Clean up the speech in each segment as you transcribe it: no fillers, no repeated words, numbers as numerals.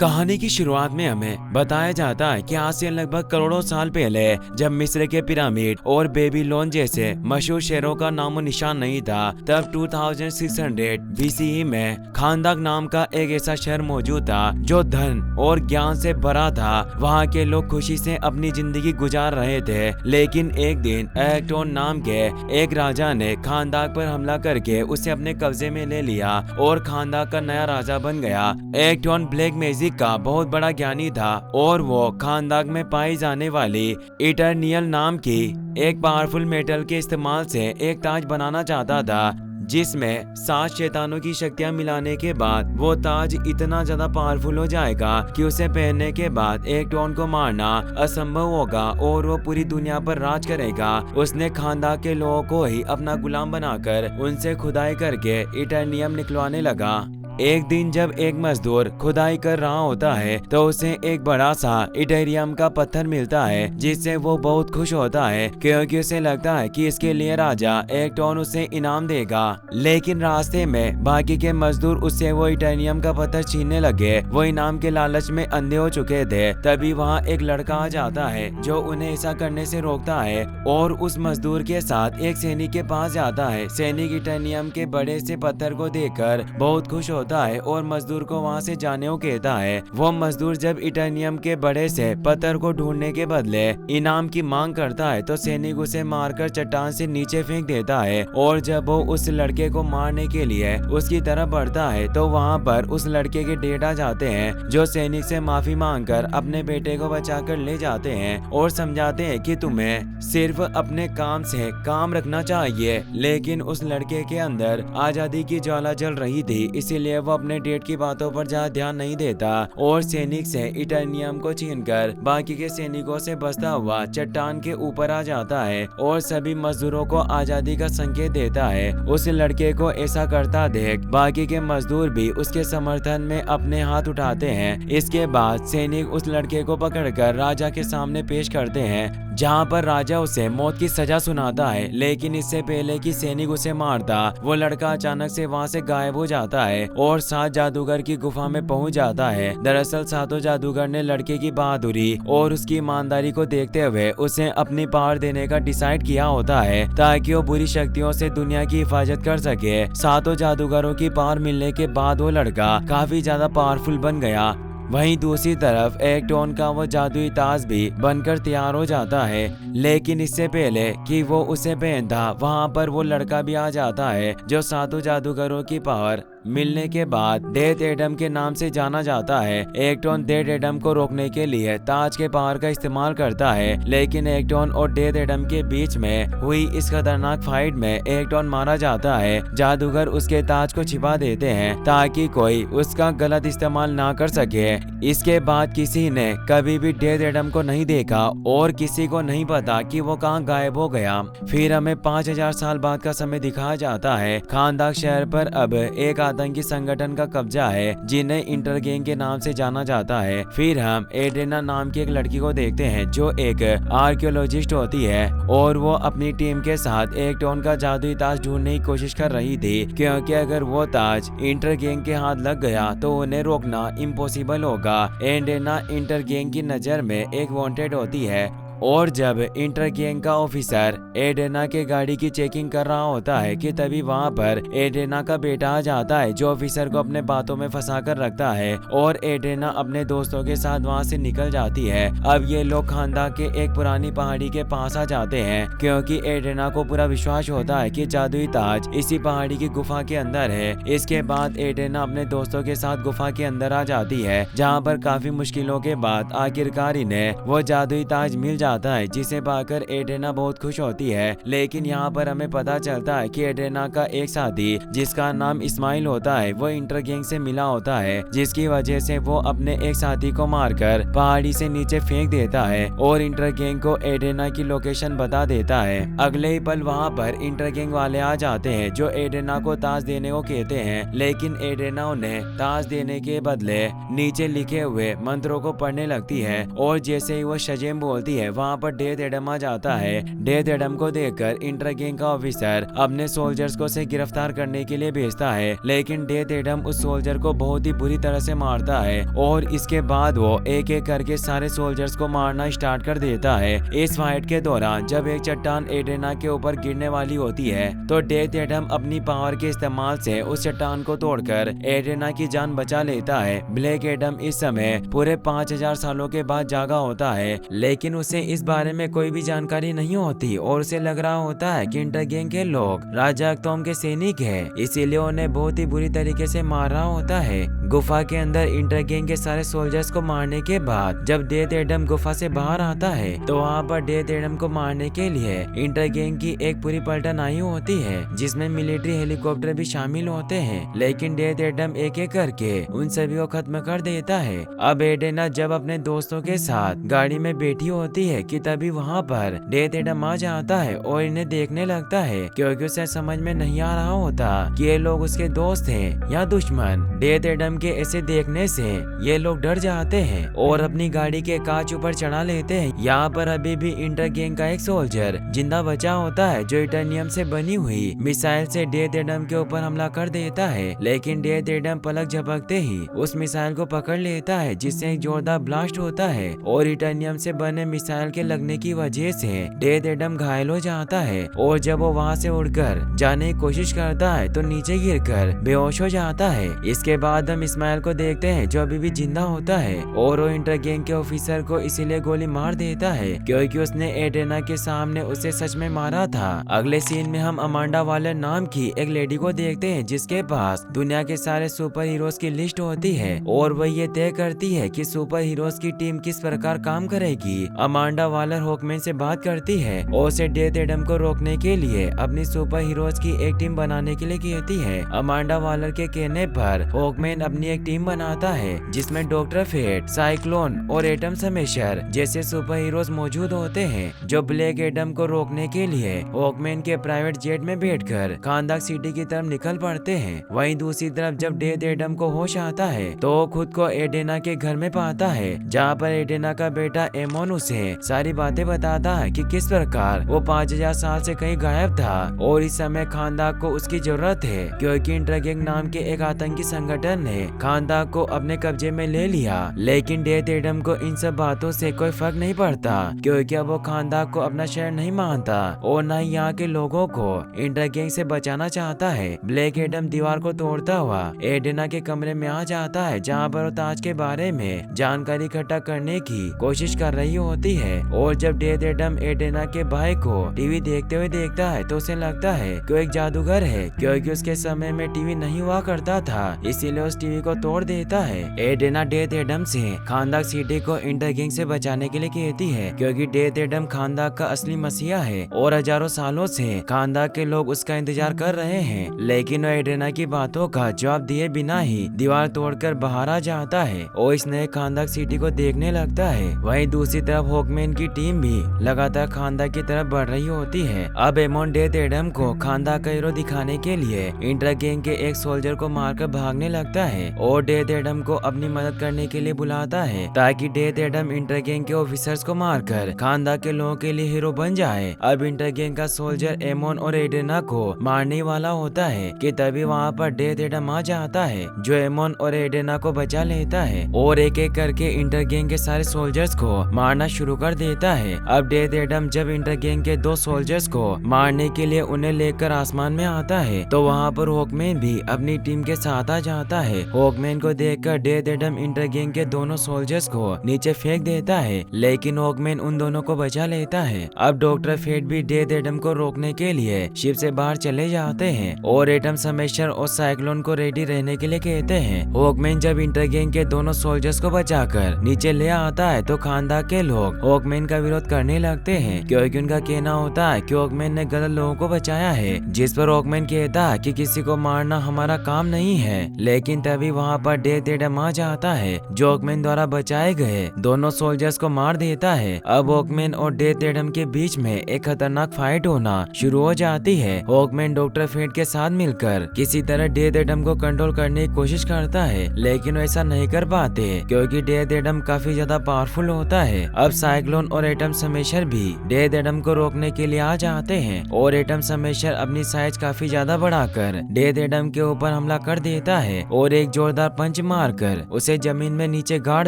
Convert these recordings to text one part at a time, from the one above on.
कहानी की शुरुआत में हमें बताया जाता है कि आज से लगभग करोड़ों साल पहले जब मिस्र के पिरामिड और बेबीलोन जैसे मशहूर शहरों का नामो निशान नहीं था, तब 2600 बीसीई में खानदाक नाम का एक ऐसा शहर मौजूद था जो धन और ज्ञान से भरा था। वहाँ के लोग खुशी से अपनी जिंदगी गुजार रहे थे, लेकिन एक दिन एक्टोन नाम के एक राजा ने खानदाक पर हमला करके उसे अपने कब्जे में ले लिया और खानदाक का नया राजा बन गया। एक्टोन ब्लैक मैजिक का बहुत बड़ा ज्ञानी था और वो खानदाक में पाई जाने वाली इटर्नियल नाम की एक पावरफुल मेटल के इस्तेमाल से एक ताज बनाना चाहता था, जिसमें 7 शैतानों की शक्तियां मिलाने के बाद वो ताज इतना ज्यादा पावरफुल हो जाएगा कि उसे पहनने के बाद एक्टोन को मारना असंभव होगा और वो पूरी दुनिया पर राज करेगा। उसने खानदान के लोगों को ही अपना गुलाम बनाकर उनसे खुदाई करके इटर्नियम निकलवाने लगा। एक दिन जब एक मजदूर खुदाई कर रहा होता है तो उसे एक बड़ा सा इटेरियम का पत्थर मिलता है, जिससे वो बहुत खुश होता है क्योंकि उसे लगता है कि इसके लिए राजा एक्टोन उसे इनाम देगा। लेकिन रास्ते में बाकी के मजदूर उससे वो इटेरियम का पत्थर छीनने लगे। वो इनाम के लालच में अंधे हो चुके थे। तभी वहाँ एक लड़का आ जाता है जो उन्हें ऐसा करने से रोकता है और उस मजदूर के साथ एक सैनिक के पास जाता है। सैनिक इटेरियम के बड़े से पत्थर को देखकर बहुत खुश होता है और मजदूर को वहां से जाने को कहता है। वो मजदूर जब इटेरियम के बड़े से पत्थर को ढूंढने के बदले इनाम की मांग करता है तो सैनिक उसे मारकर चट्टान से नीचे फेंक देता है। और जब वो उस लड़के को मारने के लिए उसकी तरफ बढ़ता है तो वहां पर उस लड़के के डैड आ जाते हैं, जो सैनिक से माफी मांगकर अपने बेटे को बचाकर ले जाते हैं और समझाते हैं कि तुम्हें सिर्फ अपने काम से काम रखना चाहिए। लेकिन उस लड़के के अंदर आजादी की ज्वाला जल रही थी, इसीलिए वो अपने डेट की बातों पर ज्यादा ध्यान नहीं देता और सैनिक से इटर्नियम को छीनकर बाकी के सैनिकों से बचता हुआ चट्टान के ऊपर आ जाता है और सभी मजदूरों को आजादी का संकेत देता है। उस लड़के को ऐसा करता देख बाकी के मजदूर भी उसके समर्थन में अपने हाथ उठाते हैं। इसके बाद सैनिक उस लड़के को पकड़कर राजा के सामने पेश करते हैं, जहाँ पर राजा उसे मौत की सजा सुनाता है। लेकिन इससे पहले कि सैनिक उसे मारता, वो लड़का अचानक से वहाँ से गायब हो जाता है और 7 जादूगर की गुफा में पहुंच जाता है। दरअसल 7 जादूगर ने लड़के की बहादुरी और उसकी ईमानदारी को देखते हुए उसे अपनी पावर देने का डिसाइड किया होता है ताकि वो बुरी शक्तियों से दुनिया की हिफाजत कर सके। 7 जादूगरों की पावर मिलने के बाद वो लड़का काफी ज्यादा पावरफुल बन गया। वहीं दूसरी तरफ एक्टोन का वो जादुई ताज भी बनकर तैयार हो जाता है। लेकिन इससे पहले कि वो उसे पहनता, वहां पर वो लड़का भी आ जाता है जो 7 जादूगरों की पावर मिलने के बाद डेथ एडम के नाम से जाना जाता है। एक्टोन डेथ एडम को रोकने के लिए ताज के पावर का इस्तेमाल करता है, लेकिन एक्टोन और डेथ एडम के बीच में हुई इस खतरनाक फाइट में एक्टोन मारा जाता है। जादूगर उसके ताज को छिपा देते हैं ताकि कोई उसका गलत इस्तेमाल ना कर सके। इसके बाद किसी ने कभी भी डेथ एडम को नहीं देखा और किसी को नहीं पता कि वो कहाँ गायब हो गया। फिर हमें 5000 साल बाद का समय दिखाया जाता है। खानदाक शहर पर अब एक आतंकी संगठन का कब्जा है, जिन्हें इंटरगैंग के नाम से जाना जाता है। फिर हम एडेना नाम की एक लड़की को देखते हैं जो एक आर्कियोलॉजिस्ट होती है और वो अपनी टीम के साथ एक्टोन का जादुई ताज ढूंढने की कोशिश कर रही थी, क्योंकि अगर वो ताज इंटरगैंग के हाथ लग गया तो उन्हें रोकना इम्पॉसिबल होगा। एडेना इंटरगैंग की नजर में एक वांटेड होती है और जब इंटरगैंग का ऑफिसर एडेना के गाड़ी की चेकिंग कर रहा होता है कि तभी वहां पर एडेना का बेटा आ जाता है, जो ऑफिसर को अपने बातों में फंसा कर रखता है और एडेना अपने दोस्तों के साथ वहां से निकल जाती है। अब ये लोग खानदान के एक पुरानी पहाड़ी के पास आ जाते हैं, क्योंकि एडेना को पूरा विश्वास होता है कि जादुई ताज इसी पहाड़ी की गुफा के अंदर है। इसके बाद एडेना अपने दोस्तों के साथ गुफा के अंदर आ जाती है, जहाँ पर काफी मुश्किलों के बाद आखिरकार इन्हें वो जादुई ताज मिल जाता है, जिसे पाकर एडेना बहुत खुश होती है। लेकिन यहाँ पर हमें पता चलता है कि एडेना का एक साथी जिसका नाम इस्माइल होता है वो इंटरगैंग से मिला होता है, जिसकी वजह से वो अपने एक साथी को मारकर पहाड़ी से नीचे फेंक देता है और इंटरगैंग को एडेना की लोकेशन बता देता है। अगले ही पल वहाँ पर इंटरगैंग वाले आ जाते हैं जो एडेना को ताज देने को कहते हैं, लेकिन एडेना उन्हें ताज देने के बदले नीचे लिखे हुए मंत्रों को पढ़ने लगती है और जैसे ही वो शजेम बोलती है वहाँ पर डेथ एडम आ जाता है। डेथ एडम को देखकर इंटर गैंग का ऑफिसर अपने सोल्जर्स को उसे गिरफ्तार करने के लिए भेजता है, लेकिन डेथ एडम उस सोल्जर को बहुत ही बुरी तरह से मारता है और इसके बाद वो एक एक करके सारे सोल्जर्स को मारना स्टार्ट कर देता है। इस फाइट के दौरान जब एक चट्टान एडेना के ऊपर गिरने वाली होती है तो डेथ एडम अपनी पावर के इस्तेमाल से उस चट्टान को तोड़कर एडेना की जान बचा लेता है। ब्लैक एडम इस समय पूरे 5000 सालों के बाद जागा होता है, लेकिन उसे इस बारे में कोई भी जानकारी नहीं होती और उसे लग रहा होता है कि इंटर गैंग के लोग राजा अक्तोम के सैनिक हैं, इसीलिए उन्हें बहुत ही बुरी तरीके से मार रहा होता है। गुफा के अंदर इंटर गैंग के सारे सोल्जर्स को मारने के बाद जब डेथ एडम गुफा से बाहर आता है तो वहाँ पर डेथ एडम को मारने के लिए इंटर गैंग की एक पूरी पलटन आई होती है, जिसमें मिलिट्री हेलीकॉप्टर भी शामिल होते हैं, लेकिन डेथ एडम एक एक करके उन सभी को खत्म कर देता है। अब एडेना जब अपने दोस्तों के साथ गाड़ी में बैठी होती है कि तभी वहाँ पर डेथ एडम आ जाता है और इन्हें देखने लगता है, क्योंकि उसे समझ में नहीं आ रहा होता कि ये लोग उसके दोस्त हैं या दुश्मन। डेथ एडम के ऐसे देखने से ये लोग डर जाते हैं और अपनी गाड़ी के कांच ऊपर चढ़ा लेते हैं। यहाँ पर अभी भी इंटर गैंग का एक सोल्जर जिंदा बचा होता है जो इटर्नियम से बनी हुई मिसाइल से डेथ एडम के ऊपर हमला कर देता है, लेकिन डेथ एडम पलक झपकते ही उस मिसाइल को पकड़ लेता है, जिससे एक जोरदार ब्लास्ट होता है और इटर्नियम से बने मिसाइल के लगने की वजह से डेथ एडम घायल हो जाता है और जब वो वहाँ से उड़कर जाने की कोशिश करता है तो नीचे गिरकर बेहोश हो जाता है। इसके बाद हम इस्माइल को देखते हैं जो अभी भी जिंदा होता है और वो इंटर गैंग के ऑफिसर को इसीलिए गोली मार देता है क्योंकि उसने एडेना के सामने उसे सच में मारा था। अगले सीन में हम अमांडा वालर नाम की एक लेडी को देखते हैं जिसके पास दुनिया के सारे सुपर हीरोज की लिस्ट होती है और वह ये तय करती है कि सुपर हीरोज की टीम किस प्रकार काम करेगी। अमांडा वालर हॉकमैन से बात करती है और उसे डेथ एडम को रोकने के लिए अपनी सुपर हीरोज की एक टीम बनाने के लिए कहती है। अमांडा वालर के कहने पर हॉकमैन अपनी एक टीम बनाता है जिसमें डॉक्टर फेट, साइक्लोन और एटम स्मैशर जैसे सुपर हीरोज मौजूद होते हैं जो ब्लैक एडम को रोकने के लिए हॉकमैन के प्राइवेट जेट में बैठकर खानदाक सिटी की तरफ निकल पड़ते हैं। वहीं दूसरी तरफ जब डेथ एडम को होश आता है तो वो खुद को एडेना के घर में पाता है, जहाँ पर एडेना का बेटा एमोन उसे सारी बातें बताता है कि किस प्रकार वो 5000 साल से कहीं गायब था और इस समय खानदाक को उसकी जरूरत है क्योंकि इंटर गैंग नाम के एक आतंकी संगठन ने खानदाक को अपने कब्जे में ले लिया। लेकिन डेथ एडम को इन सब बातों से कोई फर्क नहीं पड़ता क्योंकि अब वो खानदाक को अपना शहर नहीं मानता और न ही यहाँ के लोगों को इंटर गैंग से बचाना चाहता है। ब्लैक एडम दीवार को तोड़ता हुआ एडेना के कमरे में आ जाता है जहाँ पर वो ताज के बारे में जानकारी इकट्ठा करने की कोशिश कर रही होती है और जब डेथ एडम एडेना के भाई को टीवी देखते हुए देखता है तो उसे लगता है कि वो एक जादूगर है क्योंकि उसके समय में टीवी नहीं हुआ करता था, इसीलिए उस टीवी को तोड़ देता है। एडेना डेथ एडम से खानदाक सिटी को इंटर गैंग से बचाने के लिए कहती है क्योंकि डेथ एडम खानदाक का असली मसीहा है और हजारों सालों से खानदाक के लोग उसका इंतजार कर रहे हैं, लेकिन वो एडेना की बातों का जवाब दिए बिना ही दीवार तोड़कर बाहर आ जाता है और इस नए खानदाक सिटी को देखने लगता है। वहीं दूसरी तरफ हॉकमैन की टीम भी लगातार खानदाक की तरफ बढ़ रही होती है। अब एमोन डेथ एडम को खानदाक का हीरो दिखाने के लिए इंटर गैंग के एक सोल्जर को मारकर भागने लगता है और डेथ एडम को अपनी मदद करने के लिए बुलाता है ताकि डेथ एडम इंटर गैंग के ऑफिसर्स को मारकर खानदाक के लोगों के लिए हीरो बन जाए। अब इंटर गैंग का सोल्जर एमोन और एडेना को मारने वाला होता है कि तभी वहाँ पर डेथ एडम आ जाता है जो एमोन और एडेना को बचा लेता है और एक एक करके इंटर गैंग के सारे सोल्जर्स को मारना शुरू कर देता है। अब डेथ एडम जब इंटर गैंग के 2 सोल्जर्स को मारने के लिए उन्हें लेकर आसमान में आता है तो वहाँ पर हॉकमैन भी अपनी टीम के साथ आ जाता है। हॉकमैन को देखकर डेथ एडम इंटर गैंग के दोनों सोल्जर्स को नीचे फेंक देता है, लेकिन हॉकमैन उन दोनों को बचा लेता है। अब डॉक्टर फेट भी डेथ एडम को रोकने के लिए शिप से बाहर चले जाते हैं और एटम स्मैशर और साइक्लोन को रेडी रहने के लिए कहते हैं। हॉकमैन जब इंटर गैंग के दोनों सोल्जर्स को बचाकर नीचे ले आता है तो खानदाक के लोग हॉकमैन का विरोध करने लगते हैं क्योंकि उनका कहना होता है कि हॉकमैन ने गलत लोगों को बचाया है, जिस पर हॉकमैन कहता है कि किसी को मारना हमारा काम नहीं है। लेकिन तभी वहाँ पर डेथ एडम आ जाता है जो हॉकमैन द्वारा बचाए गए दोनों सोल्जर्स को मार देता है। अब हॉकमैन और डेथ एडम के बीच में एक खतरनाक फाइट होना शुरू हो जाती है। हॉकमैन डॉक्टर फेट के साथ मिलकर किसी तरह डेथ एडम को कंट्रोल करने की कोशिश करता है, लेकिन वो ऐसा नहीं कर पाते क्योंकि डेथ एडम काफी ज्यादा पावरफुल होता है। अब साइक्लोन साइक्लोन और एटम स्मैशर भी डेथ एडम को रोकने के लिए आ जाते हैं और एटम स्मैशर अपनी साइज काफी ज्यादा बढ़ाकर डेथ एडम के ऊपर हमला कर देता है और एक जोरदार पंच मारकर उसे जमीन में नीचे गाड़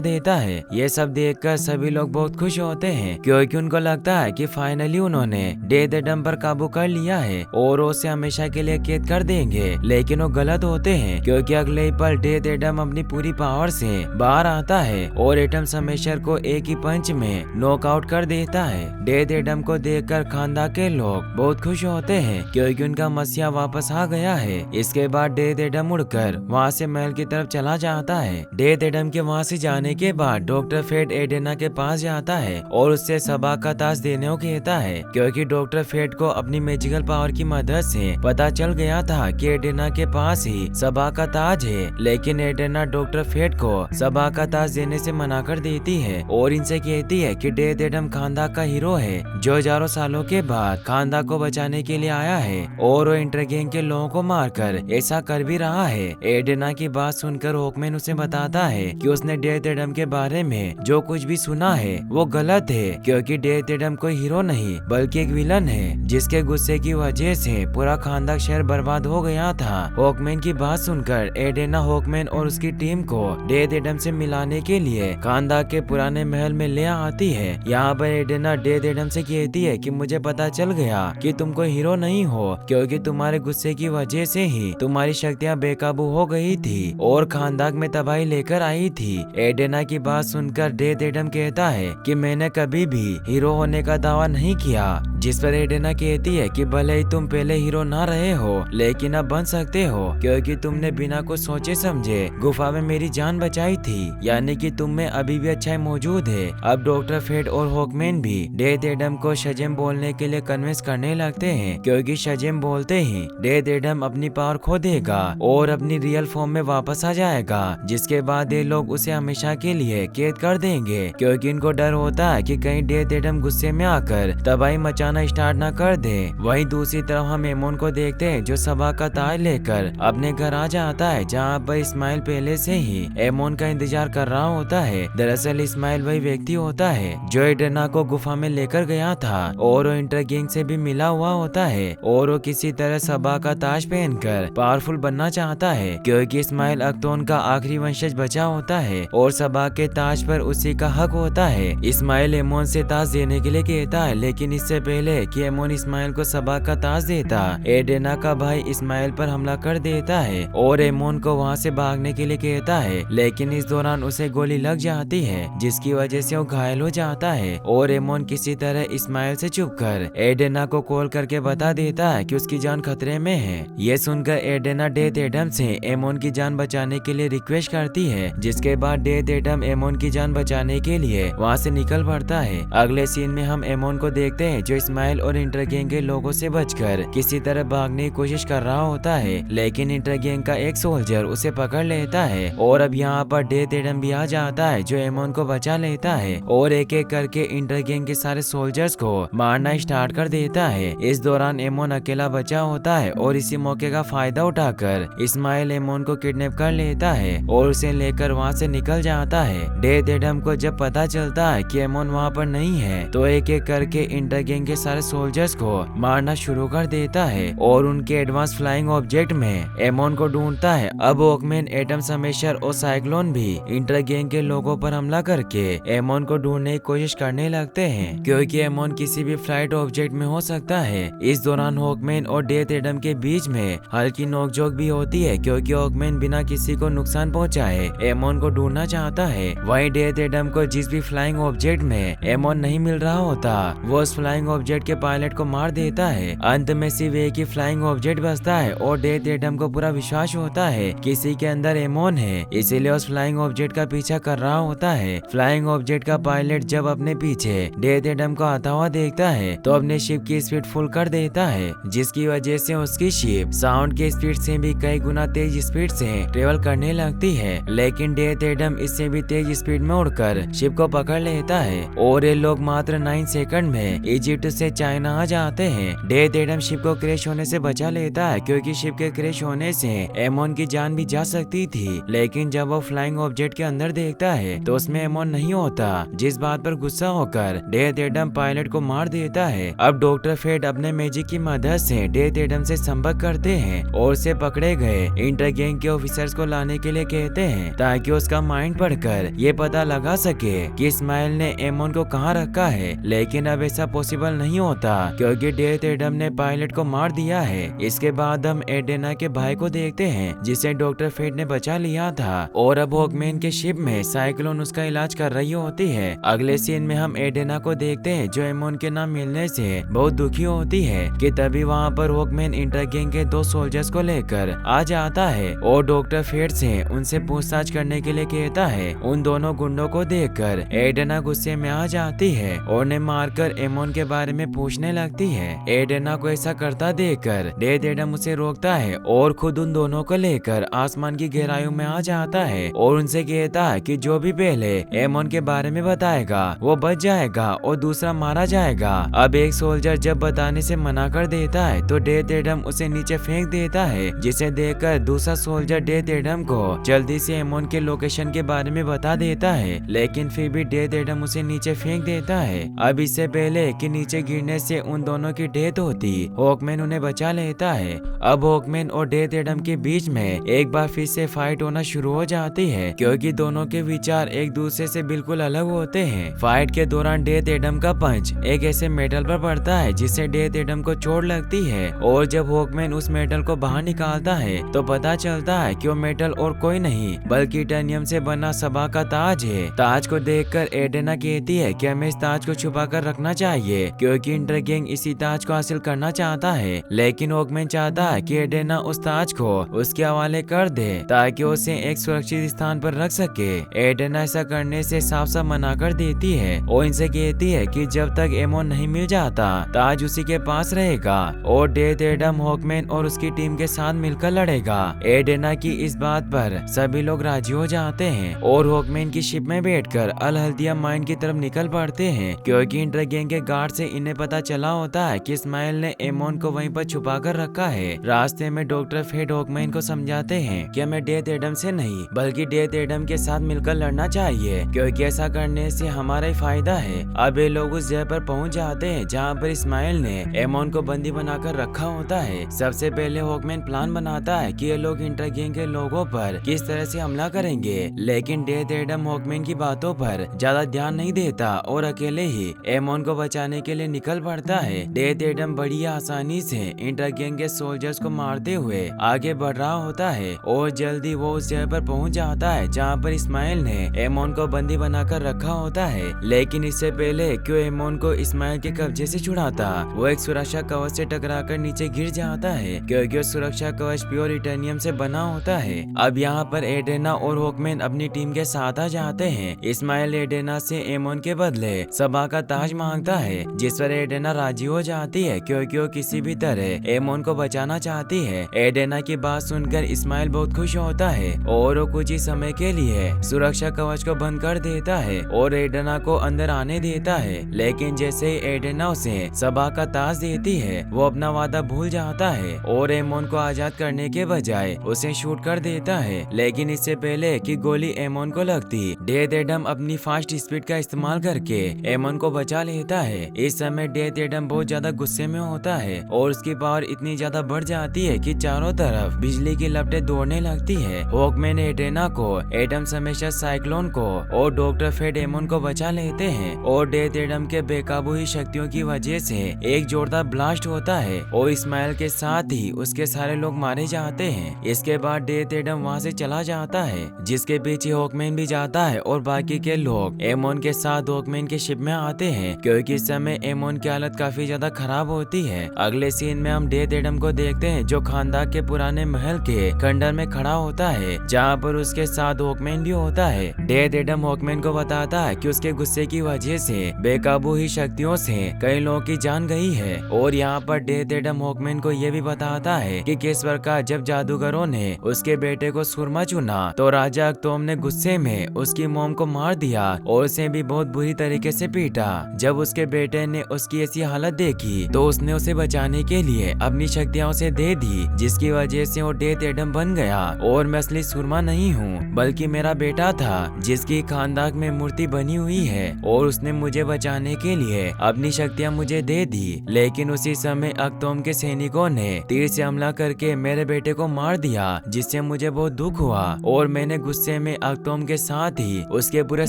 देता है। ये सब देखकर सभी लोग बहुत खुश होते हैं क्योंकि उनको लगता है कि फाइनली उन्होंने डेथ एडम पर काबू कर लिया है और उसे हमेशा के लिए कैद कर देंगे। लेकिन वो गलत होते हैं क्योंकि अगले ही पल डेथ एडम अपनी पूरी पावर से बाहर आता है और एटम स्मैशर को एक ही पंच में नॉकआउट कर देता है। डेथ एडम को देखकर खानदान के लोग बहुत खुश होते हैं क्योंकि उनका मसीहा वापस आ गया है। इसके बाद डेथ एडम उड़कर वहाँ से महल की तरफ चला जाता है। डेथ एडम के वहाँ से जाने के बाद डॉक्टर फेट एडेना के पास जाता है और उससे सबा का ताज देने को कहता है क्योंकि डॉक्टर फेट को अपनी मैजिकल पावर की मदद से पता चल गया था कि एडेना के पास ही सबा का ताज है। लेकिन एडेना डॉक्टर फेट को सबा का ताज देने से मना कर देती है और इनसे कहती है कि डेथ एडम खानदान का हीरो है जो हजारों सालों के बाद खानदान को बचाने के लिए आया है और वो इंटरगैंग के लोगों को मारकर ऐसा कर भी रहा है। एडेना की बात सुनकर हॉकमैन उसे बताता है कि उसने डेथ एडम के बारे में जो कुछ भी सुना है वो गलत है क्योंकि डेथ एडम कोई हीरो नहीं बल्कि एक विलन है जिसके गुस्से की वजह से पूरा खानदान शहर बर्बाद हो गया था। हॉकमैन की बात सुनकर एडेना हॉकमैन और उसकी टीम को डेथ एडम से मिलाने के लिए खानदान के पुराने महल में ले आती है। यहाँ पर एडेना डेथ एडम से कहती है कि मुझे पता चल गया कि तुम कोई हीरो नहीं हो क्योंकि तुम्हारे गुस्से की वजह से ही तुम्हारी शक्तियाँ बेकाबू हो गई थी और खानदान में तबाही लेकर आई थी। एडेना की बात सुनकर डेथ एडम कहता है कि मैंने कभी भी हीरो होने का दावा नहीं किया, जिस पर एडेना कहती है कि भले ही तुम पहले हीरो ना रहे हो लेकिन अब बन सकते हो क्योंकि तुमने बिना कुछ सोचे समझे गुफा में मेरी जान बचाई थी, यानी कि तुम में अभी भी अच्छाई मौजूद है। अब डॉक्टर फेट और हॉकमैन भी डेथ एडम को शजेम बोलने के लिए कन्विंस करने लगते हैं क्योंकि शजेम बोलते ही डेथ एडम अपनी पावर खो देगा और अपनी रियल फॉर्म में वापस आ जाएगा, जिसके बाद ये लोग उसे हमेशा के लिए कैद कर देंगे क्योंकि इनको डर होता है कि कहीं डेथ एडम गुस्से में आकर तबाही मचाना स्टार्ट ना कर दे। वहीं दूसरी तरफ हम एमोन को देखते हैं जो सबा का ताज लेकर अपने घर आ जाता है जहाँ पर इस्माइल पहले से ही एमोन का इंतजार कर रहा होता है। दरअसल इस्माइल वही व्यक्ति होता है जो एडेना को गुफा में लेकर गया था और वो इंटरगैंग से भी मिला हुआ होता है और वो किसी तरह सबा का ताज पहनकर पावरफुल बनना चाहता है क्योंकि इस्माइल अख्तोन का आखिरी वंशज बचा होता है और सबा के ताज पर उसी का हक होता है। इस्माइल एमोन से ताज देने के लिए कहता है लेकिन इससे पहले कि एमोन इस्माइल को सबा का ताज देता, एडेना का भाई इस्माइल पर हमला कर देता है और एमोन को वहाँ से भागने के लिए कहता है लेकिन इस दौरान उसे गोली लग जाती है जिसकी वजह से वो घायल हो जाता है और एमोन किसी तरह इस्माइल से छुपकर एडेना को कॉल करके बता देता है कि उसकी जान खतरे में है। ये सुनकर एडेना डेथ एडम से एमोन की जान बचाने के लिए रिक्वेस्ट करती है, जिसके बाद डेथ एडम एमोन की जान बचाने के लिए वहाँ से निकल पड़ता है। अगले सीन में हम एमोन को देखते हैं जो इस्माइल और इंटरगैंग के लोगों से बचकर किसी तरह भागने की कोशिश कर रहा होता है लेकिन इंटरगैंग का एक सोल्जर उसे पकड़ लेता है और अब यहाँ पर डेथ एडम भी आ जाता है जो एमोन को बचा लेता है और एक एक करके इंटरगैंग के सारे सोल्जर्स को मारना स्टार्ट कर देता है। इस दौरान एमोन अकेला बचा होता है और इसी मौके का फायदा उठाकर इस्माइल एमोन को किडनैप कर लेता है और उसे लेकर वहाँ से निकल जाता है। डेथ एडम को जब पता चलता है कि एमोन वहाँ पर नहीं है तो एक एक करके इंटरगैंग के सारे सोल्जर्स को मारना शुरू कर देता है और उनके एडवांस फ्लाइंग ऑब्जेक्ट में एमोन को ढूंढता है। अब हॉकमैन, एटम स्मैशर और साइक्लोन भी इंटरगैंग के लोगों पर हमला करके एमोन को ढूंढने की कोशिश करने लगते हैं क्योंकि एमोन किसी भी फ्लाइट ऑब्जेक्ट में हो सकता है। इस दौरान हॉकमैन और डेथ एडम के बीच में हल्की नोकझोंक भी होती है क्योंकि हॉकमैन बिना किसी को नुकसान पहुंचाए एमोन को ढूंढना चाहता है। वहीं डेथ एडम को जिस भी फ्लाइंग ऑब्जेक्ट में एमोन नहीं मिल रहा होता वो उस फ्लाइंग ऑब्जेक्ट के पायलट को मार देता है। अंत में सिर्फ एक ही फ्लाइंग ऑब्जेक्ट बचता है और डेथ एडम को पूरा विश्वास होता है किसी के अंदर एमोन है, इसीलिए उस फ्लाइंग ऑब्जेक्ट का पीछा कर रहा होता है। फ्लाइंग ऑब्जेक्ट का पायलट जब अपने पीछे डेथ एडम को आता हुआ देखता है तो अपने शिप की स्पीड फुल कर देता है, जिसकी वजह से उसकी शिप साउंड के स्पीड से भी कई गुना तेज स्पीड से ट्रेवल करने लगती है। लेकिन डेथ एडम इससे भी तेज स्पीड में उड़कर शिप को पकड़ लेता है और ये लोग मात्र 9 सेकंड में इजिप्ट से चाइना आ जाते हैं। डेथ एडम शिप को क्रैश होने से बचा लेता है क्योंकि शिप के क्रैश होने से एमोन की जान भी जा सकती थी, लेकिन जब वो फ्लाइंग ऑब्जेक्ट के अंदर देखता है तो उसमें एमोन नहीं होता, जिस बात पर पर गुस्सा होकर डेथ एडम पायलट को मार देता है। अब डॉक्टर फेट अपने मैजिक की मदद से डेथ एडम से संपर्क करते हैं और उसे पकड़े गए इंटर गैंग के ऑफिसर्स को लाने के लिए कहते हैं ताकि उसका माइंड पढ़कर ये पता लगा सके कि इस्माइल ने एमोन को कहाँ रखा है। लेकिन अब ऐसा पॉसिबल नहीं होता क्योंकि डेथ एडम ने पायलट को मार दिया है। इसके बाद हम एडेना के भाई को देखते हैं जिसे डॉक्टर फेट ने बचा लिया था और अब हॉकमैन के शिप में साइक्लोन उसका इलाज कर रही होती है। अगले सीन में हम एडेना को देखते हैं जो एमोन के नाम मिलने से बहुत दुखी होती है कि तभी वहाँ पर हॉकमैन इंटर गैंग के 2 सोल्जर्स को लेकर आ जाता है और डॉक्टर फेट से उनसे पूछताछ करने के लिए कहता है। उन दोनों गुंडों को देखकर एडेना गुस्से में आ जाती है और उन्हें मारकर एमोन के बारे में पूछने लगती है। एडेना को ऐसा करता देखकर डेथ एडम उसे रोकता है और खुद उन दोनों को लेकर आसमान की गहराइयों में आ जाता है और उनसे कहता है कि जो भी पहले एमोन के बारे में बताएगा वो बच जाएगा और दूसरा मारा जाएगा। अब एक सोल्जर जब बताने से मना कर देता है तो डेथ एडम उसे नीचे फेंक देता है, जिसे देखकर दूसरा सोल्जर डेथ एडम को जल्दी से एमोन के लोकेशन के बारे में बता देता है, लेकिन फिर भी डेथ एडम उसे नीचे फेंक देता है। अब इससे पहले कि नीचे गिरने से उन दोनों की डेथ होती, हॉकमैन उन्हें बचा लेता है। अब हॉकमैन और डेथ एडम के बीच में एक बार फिर से फाइट होना शुरू हो जाती है क्योंकि दोनों के विचार एक दूसरे से बिल्कुल अलग होते हैं। फाइट के दौरान डेथ एडम का पंच एक ऐसे मेटल पर पड़ता है जिससे डेथ एडम को चोट लगती है और जब हॉकमैन उस मेटल को बाहर निकालता है तो पता चलता है कि वो मेटल और कोई नहीं बल्कि टाइटेनियम से बना सबा का ताज है। ताज को देखकर एडेना कहती है कि हमें इस ताज को छुपा कर रखना चाहिए क्योंकि इंटर गैंग इसी ताज को हासिल करना चाहता है, लेकिन हॉकमैन चाहता है कि एडेना उस ताज को उसके हवाले कर दे ताकि उसे एक सुरक्षित स्थान पर रख सके। एडेना ऐसा करने से साफ साफ मना कर देती है और इनसे कहती है कि जब तक एमोन नहीं मिल जाता ताज उसी के पास रहेगा और डेथ एडम हॉकमैन और उसकी टीम के साथ मिलकर लड़ेगा। एडेना की इस बात पर सभी लोग राजी हो जाते हैं और हॉकमैन की शिप में बैठकर अल हल्दिया माइन की तरफ निकल पड़ते हैं क्योंकि इंटर गैंग के गार्ड से इन्हें पता चला होता है कि इस्माइल ने एमोन को वहीं पर छुपा कर रखा है। रास्ते में डॉक्टर फेट हॉकमैन को समझाते हैं कि हमें डेथ एडम से नहीं बल्कि डेथ एडम के साथ मिलकर लड़ना चाहिए क्योंकि ऐसा करने से हमारा ही फायदा है। अब ये लोग उस जगह पर पहुंच जाते हैं जहां पर इस्माइल ने एमोन को बंदी बनाकर रखा होता है। सबसे पहले हॉकमैन प्लान बनाता है कि ये लोग इंटर गैंग के लोगों पर किस तरह से हमला करेंगे, लेकिन डेथ एडम हॉकमैन की बातों पर ज्यादा ध्यान नहीं देता और अकेले ही एमोन को बचाने के लिए निकल पड़ता है। डेथ एडम बड़ी आसानी से इंटर गैंग के सोल्जर्स को मारते हुए आगे बढ़ रहा होता है और जल्दी वो उस जगह पर पहुंच जाता है जहां पर इस्माइल ने एमोन को बंदी बनाकर रखा होता है। लेकिन इससे पहले क्यों एमोन को इस्माइल के कब्जे से छुड़ाता, वो एक सुरक्षा कवच से टकराकर नीचे गिर जाता है क्योंकि वो सुरक्षा कवच प्योर टाइटेनियम से बना होता है। अब यहाँ पर एडेना और हॉकमैन अपनी टीम के साथ आ जाते हैं। इस्माइल एडेना से एमोन के बदले सबा का ताज मांगता है जिस पर एडेना राजी हो जाती है क्योंकि वो किसी भी तरह एमोन को बचाना चाहती है। एडेना की बात सुनकर इस्माइल बहुत खुश होता है और वो कुछ ही समय के लिए सुरक्षा कवच को बंद कर देता है और एडेना को अंदर आने देता है, लेकिन जैसे ही एडेना उसे सबा का ताज देती है वो अपना वादा भूल जाता है और एमोन को आजाद करने के बजाय उसे शूट कर देता है। लेकिन इससे पहले कि गोली एमोन को लगती, डेथ एडम अपनी फास्ट स्पीड का इस्तेमाल करके एमोन को बचा लेता है। इस समय डेथ एडम बहुत ज्यादा गुस्से में होता है और उसकी पावर इतनी ज्यादा बढ़ जाती है कि चारों तरफ बिजली की लपटें दौड़ने लगती है। हॉकमैन एडेना को, एडम हमेशा साइक्लोन को और डॉक्टर फेट एमोन को बचा लेते हैं और डेथ एडम के बेकाबू ही शक्तियों की वजह से एक जोरदार ब्लास्ट होता है और इस्माइल के साथ ही उसके सारे लोग मारे जाते हैं। इसके बाद डेथ एडम वहाँ से चला जाता है जिसके पीछे हॉकमैन भी जाता है और बाकी के लोग एमोन के साथ हॉकमैन के शिप में आते हैं क्योंकि इस समय एमोन की हालत काफी ज्यादा खराब होती है। अगले सीन में हम डेथ एडम को देखते हैं जो खानदान के पुराने महल के खंडर में खड़ा होता है जहाँ पर उसके साथ हॉकमैन भी होता है। डेथ एडम हॉकमैन को बताता है कि उसके गुस्से की वजह से बेकाबू ही शक्तियों से कई लोगों की जान गई है और यहाँ पर डेथ एडम हॉकमैन को ये भी बताता है कि किस प्रकार जब जादूगरों ने उसके बेटे को सुरमा चुना तो राजा अख्तोम ने गुस्से में उसकी मोम को मार दिया और उसे भी बहुत बुरी तरीके से पीटा। जब उसके बेटे ने उसकी ऐसी हालत देखी तो उसने उसे बचाने के लिए अपनी शक्तियां उसे दे दी जिसकी वजह से वो डेथ एडम बन गया और मैं असली सुरमा नहीं हूँ बल्कि मेरा बेटा था जिसकी खानदान में मूर्ति बनी हुई ही है और उसने मुझे बचाने के लिए अपनी शक्तियाँ मुझे दे दी। लेकिन उसी समय अख्तोम के सैनिकों ने तीर से हमला करके मेरे बेटे को मार दिया, जिससे मुझे बहुत दुख हुआ और मैंने गुस्से में अख्तोम के साथ ही उसके पूरे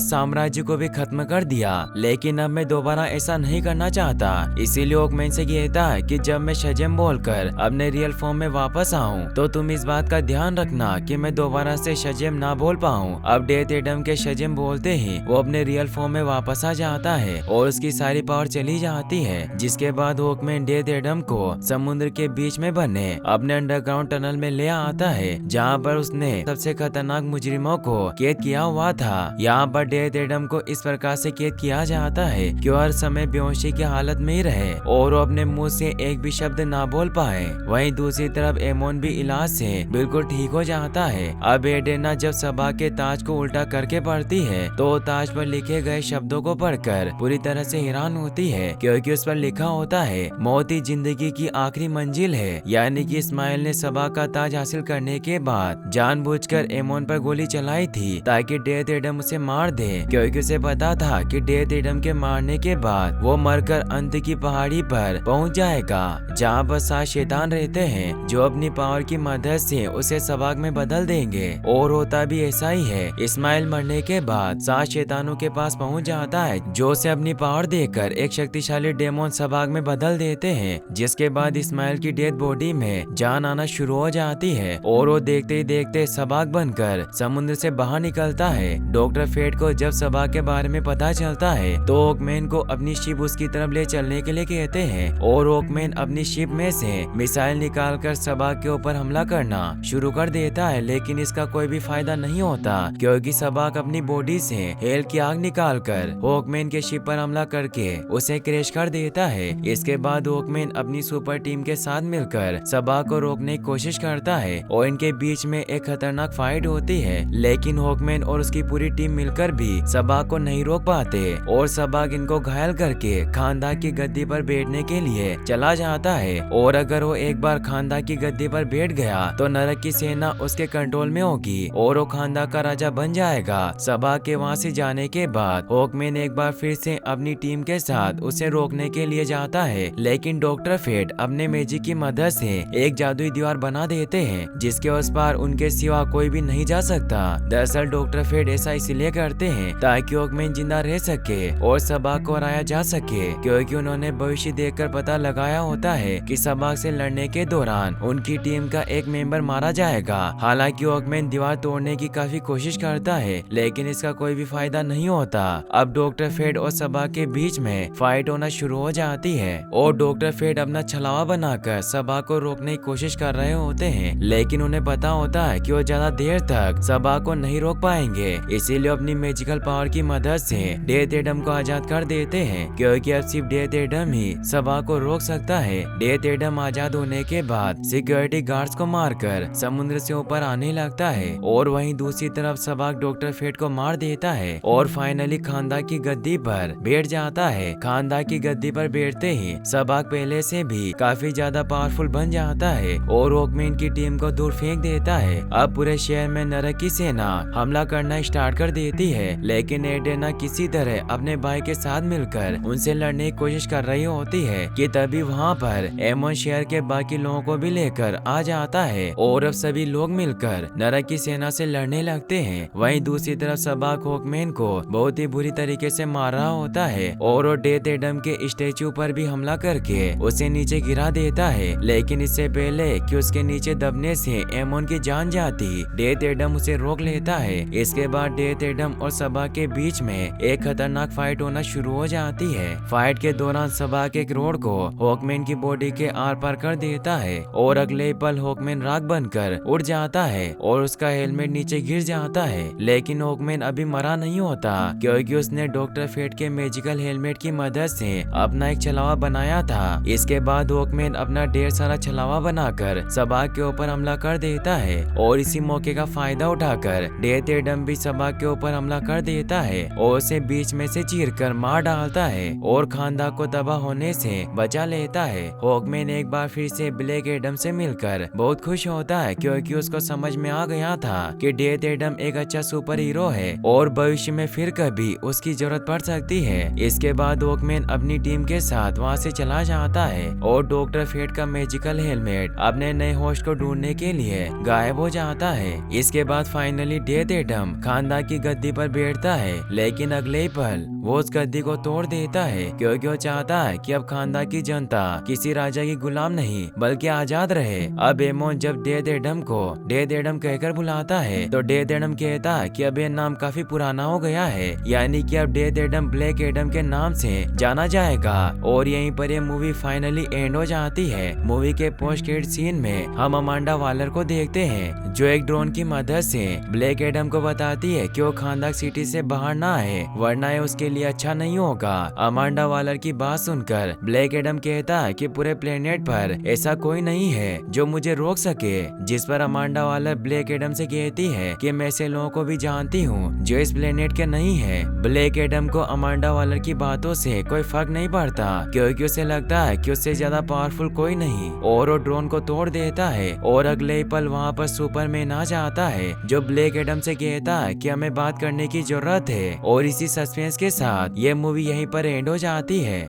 साम्राज्य को भी खत्म कर दिया। लेकिन अब मैं दोबारा ऐसा नहीं करना चाहता, इसीलिए ओकमेन से कहता है कि जब मैं शजेम बोलकर अपने रियल फॉर्म में वापस आऊं तो तुम इस बात का ध्यान रखना कि मैं दोबारा से शजेम ना बोल पाऊं। अब डेथ एडम के शजेम बोलते ही वो अपने रियल फॉर्म में वापस आ जाता है और उसकी सारी पावर चली जाती है। जिसके बाद ओकमेन डेथ एडम को समुद्र के बीच में बने अपने अंडरग्राउंड टनल में ले आता है, जहाँ पर उसने सबसे खतरनाक मुजरिमों को कैद किया हुआ था। यहाँ पर डेथ एडम को इस प्रकार से कैद किया जाता है कि वो हर समय बेहोशी की हालत में ही रहे और वो अपने मुंह से एक भी शब्द ना बोल पाए। वहीं दूसरी तरफ एमोन भी इलाज से बिल्कुल ठीक हो जाता है। अब एडेना जब सबा के ताज को उल्टा करके पढ़ती है तो ताज पर लिखे गए शब्दों को पढ़कर पूरी तरह से हैरान होती है, क्योंकि उस पर लिखा होता है मौत ही जिंदगी की आखिरी मंजिल है। यानी कि इस्माइल ने सबा का ताज हासिल करने के बाद जानबूझकर एमोन पर गोली चलाई थी ताकि डेथ एडम उसे मार दे, क्योंकि उसे पता था कि डेथ एडम के मारने के बाद वो मरकर अंत की पहाड़ी पर पहुंच जाएगा, जहां पर 7 शैतान रहते हैं जो अपनी पावर की मदद से उसे सबाक में बदल देंगे। और होता भी ऐसा ही है। इस्माइल मरने के बाद 7 शैतानों के पास पहुंच जाता है जो उसे अपनी पावर देकर एक शक्तिशाली डेमोन सबाक में बदल देते हैं। जिसके बाद इस्माइल की डेड बॉडी में जान आना शुरू हो जाती है और वो देखते ही देखते सबाक बनकर समुद्र से बाहर निकलता है। डॉक्टर फेट को जब सबाक के बारे में पता चलता है तो ओकमेन को अपनी शिप उसकी तरफ ले चलने के लिए कहते हैं और ओकमेन अपनी शिप में से मिसाइल निकालकर सबाक के ऊपर हमला करना शुरू कर देता है। लेकिन इसका कोई भी फायदा नहीं होता, क्योंकि सबाक अपनी बॉडी से हेल की आग निकालकर ओकमेन के शिप पर हमला करके उसे क्रैश कर देता है। इसके बाद ओकमेन अपनी सुपर टीम के साथ मिलकर सबाक को रोकने की कोशिश करता है और इनके बीच में एक खतरनाक फाइट होती है। लेकिन ओकमेन और उसकी पूरी टीम मिलकर भी सबाक को नहीं रोक पाते और सबाक इनको घायल करके खानदान की गद्दी पर बैठने के लिए चला जाता है। और अगर वो एक बार खानदान की गद्दी पर बैठ गया तो नरक की सेना उसके कंट्रोल में होगी और वो खानदान का राजा बन जाएगा। सबाक के वहाँ से जाने के बाद ओकमेन एक बार फिर से अपनी टीम के साथ उसे रोकने के लिए जाता है, लेकिन डॉक्टर फेट अपने मैजिक की मदद से एक जादुई दीवार बना देते हैं जिसके उस पार उनके सिवा कोई भी नहीं जा सकता। दरअसल डॉक्टर फेट ऐसा इसलिए करते हैं ताकि ओकमेन जिंदा रह सके और सबाक को हराया जा सके, क्योंकि उन्होंने भविष्य देखकर पता लगाया होता है कि सबाक से लड़ने के दौरान उनकी टीम का एक मेंबर मारा जाएगा। हालांकि ओकमेन दीवार तोड़ने की काफी कोशिश करता है, लेकिन इसका कोई भी फायदा नहीं होता। अब डॉक्टर फेट और सबाक के बीच में फाइट होना शुरू हो जाती है और डॉक्टर फेट अपना छलावा बनाकर सबाक को रोकने की कोशिश कर रहे होते हैं, लेकिन उन्हें पता होता है कि वो ज्यादा देर तक सबाक को नहीं रोक पाएंगे। इसीलिए अपनी मैजिकल पावर की मदद से डेथ एडम को आजाद कर देते हैं, क्योंकि अब सिर्फ डेथ एडम ही सबाक को रोक सकता है। डेथ एडम आजाद होने के बाद सिक्योरिटी गार्ड्स को मारकर समुद्र से ऊपर आने लगता है और वहीं दूसरी तरफ सबाक डॉक्टर फेट को मार देता है और फाइनली खानदान की गद्दी पर बैठ जाता है। खानदान की गद्दी पर बैठते ही सबाक पहले से भी काफी ज्यादा पावरफुल बन जाता है और ओकमेन की टीम को दूर फेंक देता है। अब पूरे शहर में नरक की सेना हमला करना स्टार्ट कर देती है, लेकिन एडेना किसी तरह अपने भाई के साथ मिलकर उनसे लड़ने की कोशिश कर रही होती है कि तभी वहाँ पर एमोन शहर के बाकी लोगों को भी लेकर आ जाता है और अब सभी लोग मिलकर नरक की सेना से लड़ने लगते हैं। वहीं दूसरी तरफ सबाक ओकमेन को बहुत ही बुरी तरीके से मार रहा होता है और वो डेथ एडम के स्टेचू पर भी हमला करके उसे नीचे गिरा देता है। लेकिन इससे पहले कि उसके नीचे दबने से एमोन की जान जाती, डेथ एडम उसे रोक लेता है। इसके बाद डेथ एडम और सबाक के बीच में एक खतरनाक फाइट होना शुरू हो जाती है। फाइट के दौरान सबाक एक रोड को हॉकमैन की बॉडी के आर पार कर देता है और अगले पल हॉकमैन राख बनकर उड़ जाता है और उसका हेलमेट नीचे गिर जाता है। लेकिन हॉकमैन अभी मरा नहीं होता, क्योंकि उसने डॉक्टर फेट के मैजिकल हेलमेट की मदद से अपना एक छलावा बनाया था। इसके बाद हॉकमैन अपना ढेर सारा छलावा बनाकर सबाक के ऊपर हमला कर देता है और इसी मौके का फायदा उठाकर डेथ एडम भी सबाक के ऊपर हमला कर देता है और उसे बीच में से चीरकर मार डालता है और खानदान को तबाह होने से बचा लेता है। हॉकमैन एक बार फिर से ब्लैक एडम से मिलकर बहुत खुश होता है, क्योंकि उसको समझ में आ गया था कि डेथ एडम एक अच्छा सुपर हीरो है और भविष्य में फिर कभी कभी उसकी जरूरत पड़ सकती है। इसके बाद वॉकमैन अपनी टीम के साथ वहाँ से चला जाता है और डॉक्टर फेट का मैजिकल हेलमेट अपने नए होस्ट को ढूंढने के लिए गायब हो जाता है। इसके बाद फाइनली डेथ एडम खानदान की गद्दी पर बैठता है, लेकिन अगले ही पल वो उस गद्दी को तोड़ देता है क्योंकि वो चाहता है कि अब खानदान की जनता किसी राजा की गुलाम नहीं बल्कि आजाद रहे। अब एमोन जब डेथ एडम को डेथ एडम कहकर बुलाता है तो डेथ एडम कहता है कि अब ये नाम काफी पुराना हो गया है, यानी कि अब डेथ एडम ब्लैक एडम के नाम से जाना जाएगा। और यहीं पर ये मूवी फाइनली एंड हो जाती है। मूवी के पोस्ट क्रेडिट सीन में हम अमांडा वालर को देखते हैं जो एक ड्रोन की मदद से ब्लैक एडम को बताती है कि वो खानदान सिटी से बाहर ना आए वरना ये उसके लिए अच्छा नहीं होगा। अमांडा वालर की बात सुनकर ब्लैक एडम कहता है कि पूरे प्लेनेट पर ऐसा कोई नहीं है जो मुझे रोक सके, जिस पर अमांडा वालर ब्लैक एडम से कहती है कि मैं ऐसे लोगों को भी जानती हूँ जो इस प्लेनेट के नहीं है। ब्लैक एडम को अमांडा वालर की बातों से कोई फर्क नहीं पड़ता क्योंकि उसे लगता है कि उससे ज्यादा पावरफुल कोई नहीं, और वो ड्रोन को तोड़ देता है। और अगले ही पल वहाँ पर सुपरमैन आ जाता है जो ब्लैक एडम से कहता है कि हमें बात करने की जरूरत है। और इसी सस्पेंस के साथ ये मूवी यहीं पर एंड हो जाती है।